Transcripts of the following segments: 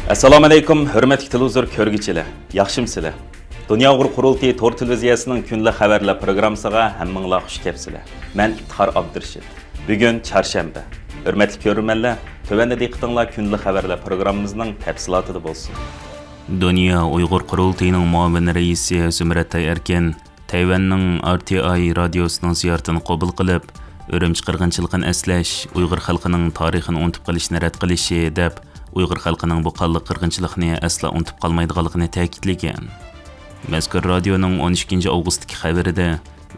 Assalomu alaykum, hurmatli televizor ko'rguvchilar. Yaxshimsizlar? Dunyo Uyg'ur qurultiyi Tor televiziyasining kunlik xabarlar programmasiga hammanglar xush kelibsizlar. Men Iftixor Abdurashid. Bugun chorshanba. Hurmatli ko'ruvchilar, tövəndə diqqətinizlər kunlik xabarlar programmamızın təfsilatında bo'lsin. Dunyo Uyg'ur qurultiyining muavin raisi Zumrat Erkin Tayvanning RTI radiosining ziyoratini qabul qilib, Urumchi qirg'inchiligini eslash, Uyg'ur xalqining tarixini unutib qolishni rad qilishi deb Uyg'ur xalqining bu qanli qirg'inchilikni asla unutib qolmaydiganligini ta'kidlagan. Mazkur radioning 12 avgustdagi xabarida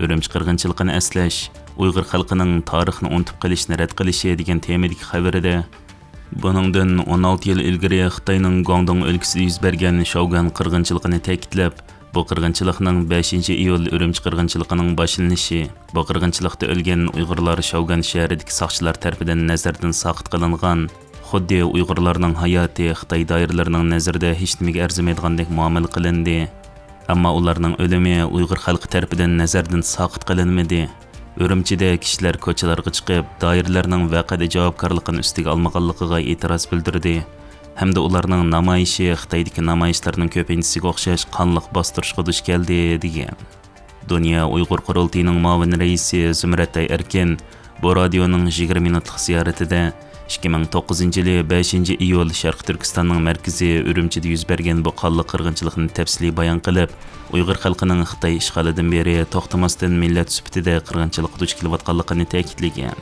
Urumchi qirg'inchiligini eslash, Uyg'ur xalqining tarixini unutib qolishni rad qilishi degan temadagi xabarida buningdan 16 yil ilgari Xitoyning Guangdong o'lkasida yuz bergan Shogun qirg'inchiligini ta'kidlab, bu qirg'inchilikning 5-iyul Urumchi qirg'inchiligining boshlanishi, bu qirg'inchilikda o'lgan Uyg'urlar Shogun shahridagi soqchilar tomonidan nazardan soqit qilingan, xuddi Uyg'urlarning hayoti Xitoy doiralarining nazarida hech nimaga arzimaydigandek muomala qilindi. Ammo ularning o'limi Uyg'ur xalqi tomonidan nazardan soqit qilinmadi. Urumchida kishilar ko'chalarga chiqib, doiralarning voqeada javobgarligini ustiga olmaganligiga e'tiroz bildirdi. Hamda ularning namoyishi Xitoydagi namoyishlarning ko'pinchisiga o'xshash qonliq bostirishga duch keldi degan. Dunyo Uyg'ur qurultiyining muavin raisi Zumrat Erkin bu radioning 20 minutlik ziyoratida 2009-yili 5-iyul Sharq Turkistonning markazi Urumchida yuz bergan bu qonli qirg'inchilikni tafsiliy bayon qilib, Uyg'ur xalqining Xitoy ishg'olidan beri to'xtamasdan millat sifatida qirg'inchilikqa duch kelayotganligini ta'kidlagan.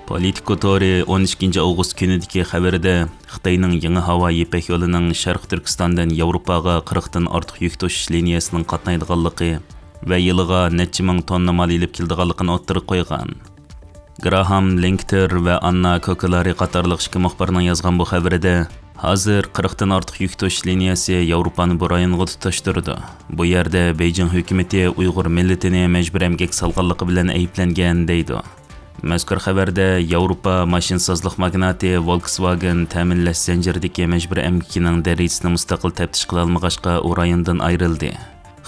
Politico Tori 12 avgust kunidagi xabarida Xitoyning yangi havo ipak yo'lining Sharq Turkistondan Yevropaga 40 dan ortiq yuk tashish liniyasining qatnaydiganligi va yiliga necha ming tonna mal ilib keldiganligini o'ttirib qo'ygan. Graham Linkter va Anna Kokolari qatorliq ikki muxbirning yozgan bu xabarida hozir 40 dan ortiq yuk tashish liniyasi Yevropani bu rayonga tutashtirdi. Bu yerda Beijing hukumati Uyg'ur millatini majburiy emgak solganligi bilan ayblangan deydi. Mazkur xabarda Yevropa mashinsozlik magnati Volkswagen ta'minlash zanjiridagi majburiy emgakining darajasini mustaqil taftish qila olmag'achqa u rayondan ayrildi.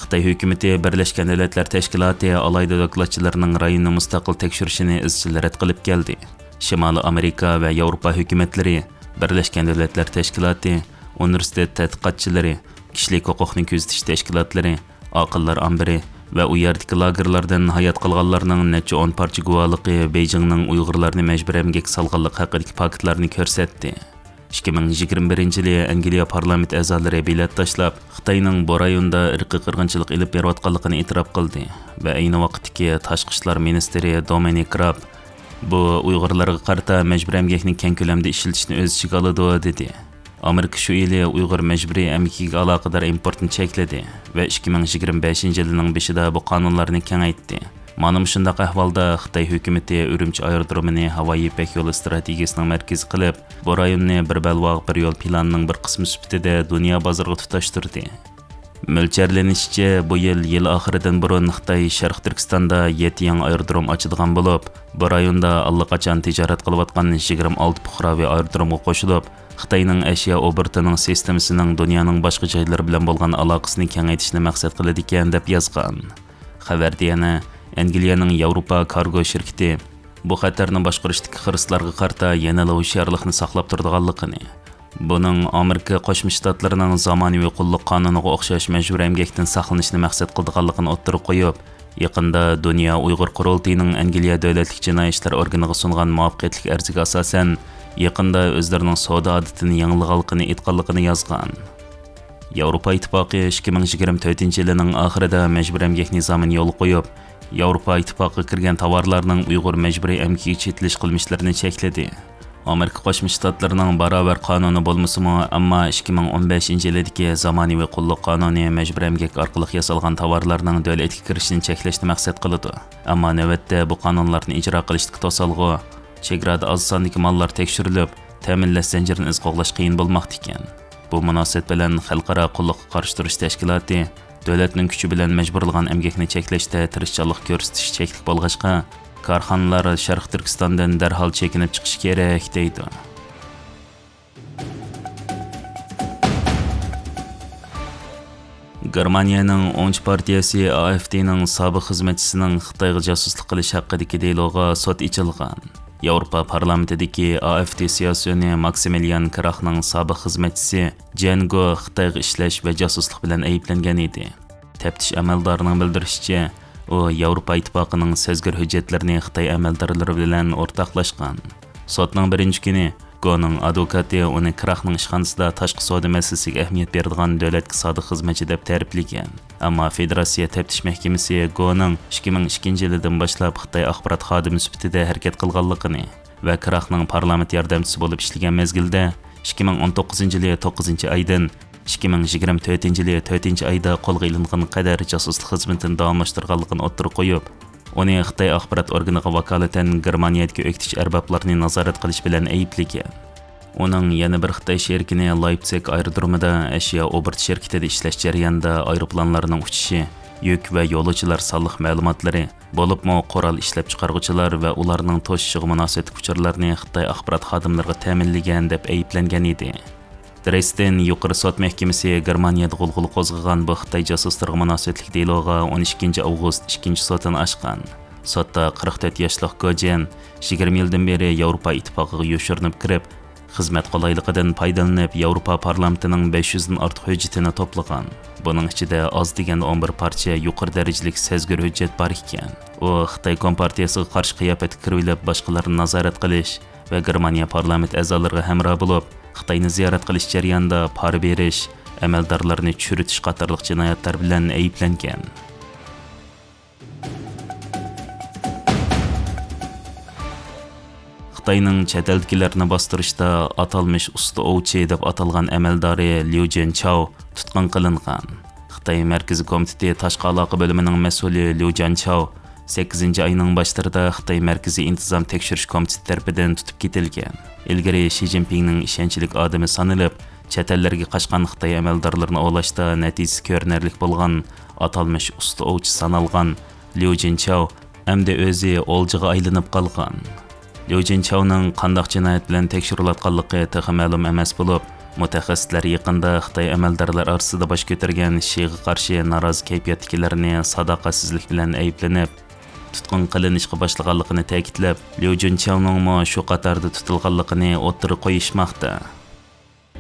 Xitoy hukumati Birlashgan Davlatlar Tashkiloti alayda dokladchilarning rayonni mustaqil tekshirishini izchil rad qilib keldi. Shimoliy Amerika va Yevropa hukumatlari, Birlashgan Davlatlar Tashkiloti, universitet tadqiqotchilari, kishilik huquqni kuzatish tashkilotlari, oqillar ambiri va u yerdagi lagerlardan hayot qilganlarning necha 10 parcha guvohligi Beijingning Uyg'urlarni majburiy emgak solganligi haqidagi faktlarni ko'rsatdi. 2021-yili Angliya parlament a'zolari bilet tashlab, Xitoyning bu rayonda irqiy qirg'inchilik ilib berayotganligini e'tirof qildi va ayni vaqtdagi tashqi ishlar ministri Dominic Raab bu Uyg'urlarga qarata majburiy emgakni keng ko'lamda ishlatishni o'z ichiga oladi dedi. Amerika shu yili Uyg'ur majburiy emgakiga aloqador importni chekladi va 2025-yilning boshida bu qonunlarni kengaytdi. Mana shunday ahvolda Xitoy hukumati Urumchi aerodromini havo ipak yo'li strategiyasining markazi qilib, bu rayonni bir balvoq bir yo'l planining bir qismi sifatida dunyo bozoriga tutashtirdi. Mo'ljallanishcha, bu yil oxiridan burun Xitoy Sharq Turkistonda 7 yangi aerodrom ochadigan bo'lib, bu rayonda allaqachon tijorat qilayotgan 26 fuqaroviy aerodromga qo'shilib, Xitoyning ashyo obritining sistemasining dunyoning boshqa joylari bilan bo'lgan aloqasini kengaytirishni maqsad qiladi ekan deb yozgan. Xabarda yana Angliyaning Yevropa kargo shirkati bu xatarni boshqarishdagi xiristlarga qarata yanada hushyorlikni saqlab turadiganligini, buning Amerika Qo'shma Shtatlarining zamonaviy qulluq qonuniga o'xshash majburiy emgakdan saqlanishni maqsad qilganligini o'ttirib qo'yib, yaqinda Dunyo Uyg'ur qurultiyining Angliya davlatlik jinoiy ishlar organiga sungan muvaffaqiyatli arziga asosan yaqinda o'zlarining savdo odatini yangilaganligini aytganligini yozgan. Yevropa Ittifoqi 2024-yilning oxirida majburiy emgak nizomini yo'l qo'yib, Yevropa Ittifoqiga kirgan tovarlarning Uyg'ur majburiy emgakiga chetlash qilmishlarini chekladi. Amerika Qo'shma Shtatlarining barobar qonuni bo'lmasa-mu, ammo 2015-yildagi zamonaviy qulluq qonuni majburiy emgak orqali yasalgan tovarlarning davlatga kirishini cheklashni maqsad qiladi. Ammo navbatda bu qonunlarni ijro qilishga to'salg'i, chegarada oz sondagi mollar tekshirilib, ta'minlash zanjirini izqoqlash qiyin bo'lmoqda ekan. Bu munosabat bilan Xalqaro qulluqqa qarshi turish tashkiloti davlatning kuchi bilan majburlagan emgakni cheklashda tirishchilik ko'rsatish cheklik bo'lg'achqa, korxonalar Sharq Turkistondan darhol chekinib chiqish kerak deydi. Germaniyaning o'ng partiyasi AfDning sobiq xizmatchisining Xitoyga josuslik qilish haqidagi deyloga sud ochilgan. Yevropa parlamentidagi AFD siyosiyoni Maksimilian Krachning sobiq xizmatchisi Django Xitoyga ishlash va josuslik bilan ayblangan edi. Taftish amaldorining bildirishicha, u Yevropa ittifoqining sezgir hujjatlarini Xitoy amaldorlari bilan o'rtoqlashgan. Sotning birinchi kuni Go'ning advokati uni Krachning ishxonasida tashqi savdo masalasiga ahamiyat beradigan davlatga sodiq xizmatchi deb ta'riflagan. Ammo Federatsiya taftish mahkamasi Go'ning 2002 yildan boshlab Xitoy axborot xodimi sifatida harakat qilganligini va Krachning parlament yordamchisi bo'lib ishlagan mezgilda 2019 yili 9-oydan 2024 yili 4-oyda qo'lga ilingan qadar josuslik xizmatini davomlashtirganligini o'ttirib qo'yib, uni Xitoy axborot organiga vakolatan Germaniyadagi o'qitish arboblarini nazorat qilish bilan ayblagan. Uning yana bir Xitoy sherikini Leipzig aerodromida ashyo obert shirkatida ishlash jarayonida aeroplanlarning uchishi, yuk va yo'lovchilar sonliq ma'lumotlari, bo'libmi qurol ishlab chiqaruvchilar va ularning to'shishiga munosabat uchurlarini Xitoy axborot xodimlariga ta'minlagan deb ayblangan edi. Dresden yuqori sud mahkamasi Germaniyada g'ulg'ula qo'zg'agan bu Xitoy josuslarga munosabatlik deloga 12 avgust 2 sotini ochgan. Sotda 44 yoshli Gojen 20 yildan beri Yevropa ittifoqiga yoshirinib kirib, xizmat qulayligidan foydalanib Yevropa parlamentining 500 dan ortiq hujjatini to'plagan. Buning ichida oz deganda 11 parcha yuqori darajalik sezgir hujjat bor ekan. U Xitoy kompartiyasiga qarshi qiyofat kirib, boshqalarni nazorat qilish va Germaniya parlament a'zolariga hamroh bo'lib, Xitoyni ziyorat qilish jarayonida pora berish, amaldorlarni tushiritish qatorliq jinoyatlar bilan ayblangan. Xitoyning chet eldagilarni bostirishda atalmish usta ovchi deb atalgan amaldori Liu Jianchao tutqun qilingan. Xitoy Markaziy komiteti tashqi aloqa bo'limining mas'uli Liu Jianchao 8-oyning boshlarida Xitoy Markaziy intizom tekshirish komiteti tomonidan tutib ketilgan. Ilgari Xi Jinpingning ishonchlik odami sanalib, chet ellarga qochgan Xitoy amaldorlarini ovlashda natijasi ko'rinarli bo'lgan atalmish usta ovchi sanalgan Liu Jianchao endi o'zi oljiga aylanib qolgan. Liu Jianchaoning qanday jinoyat bilan tekshirilayotganligi texi ma'lum emas bo'lib, mutaxassislar yaqinda Xitoy amaldorlar orasida bosh ko'targan Xiga qarshi norozi kayfiyatdagilarni sadoqatsizlik bilan ayblanib, tutqun qilinishga boshlaganligini ta'kidlab, Liu Jianchaoning shu qatorda tutilganligini o'ttirib qo'yishmoqda.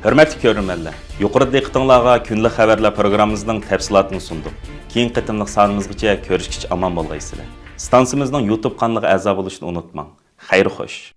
Hurmatli ko'ruvchilar, yuqorida diqqatingizga kunlik xabarlar programmamizning tafsilotini sundik. Keyingi qitimliq sonimizgacha ko'rishguncha omon bo'lgaysizlar. Stansimizning YouTube kanaliga a'zo bo'lishni unutmang. Xayr xo'sh.